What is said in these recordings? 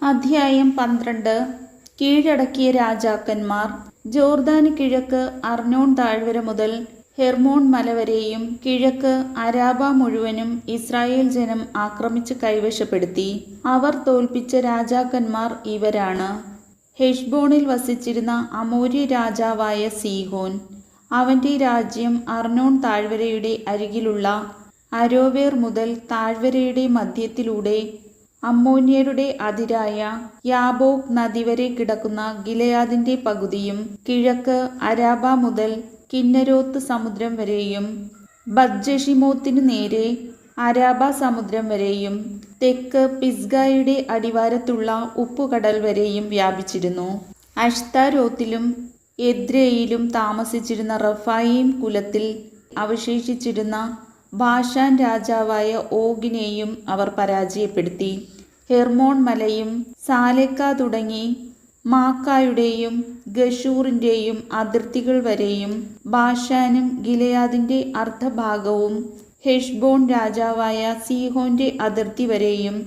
അധ്യായം 12. കീഴടക്കിയ രാജാക്കന്മാർ. ജോർദാന് കിഴക്ക് അർണോൻ താഴ്വര മുതൽ ഹെർമോൺ മല വരെയും കിഴക്ക് അരാബ മുഴുവനും ഇസ്രായേൽ ജനം ആക്രമിച്ച് കൈവശപ്പെടുത്തി. അവർ തോൽപ്പിച്ച രാജാക്കന്മാർ ഇവരാണ്: ഹെഷ്ബോണിൽ വസിച്ചിരുന്ന അമോര്യ രാജാവായ സീഹോൻ. അവൻ്റെ രാജ്യം അർണോൻ താഴ്വരയുടെ അരികിലുള്ള അരോവേർ മുതൽ താഴ്വരയുടെ മധ്യത്തിലൂടെ അമ്മോന്യരുടെ അതിരായ യാബോക്ക് നദി വരെ കിടക്കുന്ന ഗിലെയാദിന്റെ പകുതിയും, കിഴക്ക് അരാബ മുതൽ കിന്നരോത്ത് സമുദ്രം വരെയും, ബത്ജഷിമോത്തിനു നേരെ അരാബ സമുദ്രം വരെയും, തെക്ക് പിസ്ഗയുടെ അടിവാരത്തുള്ള ഉപ്പുകടൽ വരെയും വ്യാപിച്ചിരുന്നു. അഷ്താരോത്തിലും എദ്രയിലും താമസിച്ചിരുന്ന റഫായീം കുലത്തിൽ അവശേഷിച്ചിരുന്ന ബാഷാൻ രാജാവായ ഓഗിനെയും അവർ പരാജയപ്പെടുത്തി. ഹെർമോൺ മലയും സാലെക്ക തുടങ്ങി മാക്കായുടെയും ഗഷൂറിൻ്റെയും അതിർത്തികൾ വരെയും, ബാഷാനും ഗിലെയാദിൻ്റെ അർദ്ധഭാഗവും ഹെഷ്ബോൺ രാജാവായ സീഹോൻ്റെ അതിർത്തി വരെയും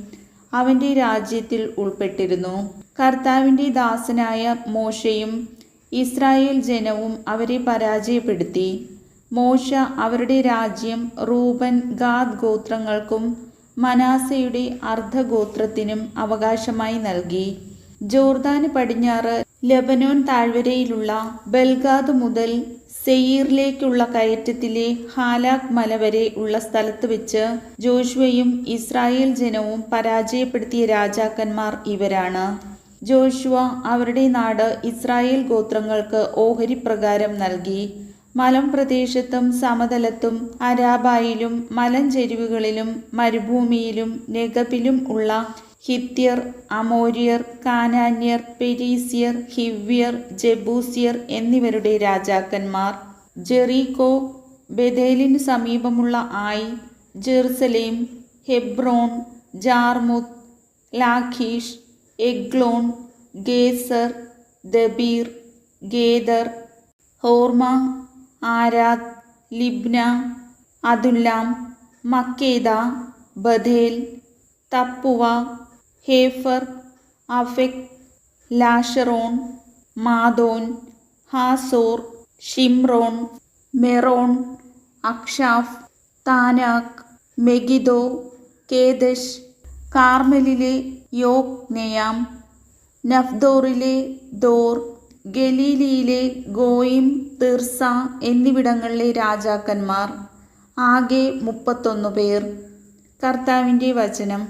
അവൻ്റെ രാജ്യത്തിൽ ഉൾപ്പെട്ടിരുന്നു. കർത്താവിൻ്റെ ദാസനായ മോശയും ഇസ്രായേൽ ജനവും അവരെ പരാജയപ്പെടുത്തി. മോശ അവരുടെ രാജ്യം റൂബൻ, ഗാദ് ഗോത്രങ്ങൾക്കും മനാസയുടെ അർദ്ധഗോത്രത്തിനും അവകാശമായി നൽകി. ജോർദാന് പടിഞ്ഞാറ് ലെബനോൻ താഴ്വരയിലുള്ള ബൽഗാദ് മുതൽ സെയീറിലേക്കുള്ള കയറ്റത്തിലെ ഹാലാക് മല വരെ ഉള്ള സ്ഥലത്ത് വെച്ച് ജോഷുവയും ഇസ്രായേൽ ജനവും പരാജയപ്പെടുത്തിയ രാജാക്കന്മാർ ഇവരാണ്. ജോഷുവ അവരുടെ നാട് ഇസ്രായേൽ ഗോത്രങ്ങൾക്ക് ഓഹരി പ്രകാരം നൽകി. മലമ്പ്രദേശത്തും സമതലത്തും അരാബായിലും മലഞ്ചെരിവുകളിലും മരുഭൂമിയിലും നെഗബിലും ഉള്ള ഹിത്യർ, അമോര്യർ, കാനാന്യർ, പെരീസ്യർ, ഹിവ്യർ, ജബൂസ്യർ എന്നിവരുടെ രാജാക്കന്മാർ. ജെറീക്കോ, ബെഥേലിന് സമീപമുള്ള ആയി, Jerusalem, Hebron, Jarmuth, Lachish, Eglon, Gezer, Debir, Geder, Hormah, Arad, Libnah, Adullam, Makkedah, Bethel, Tappuah, Hepher, Aphek, Lasharon, Madon, Hazor, Shimron, Meron, Achshaph, Taanach, Megiddo, Kedesh, കാർമെലിലെ യോക്നെയാം, നഫ്ദോറിലെ ദോർ, ഗലീലിയിലെ ഗോയിം, തിർസ എന്നിവിടങ്ങളിലെ രാജാക്കന്മാർ. ആകെ 31 പേർ. കർത്താവിൻ്റെ വചനം.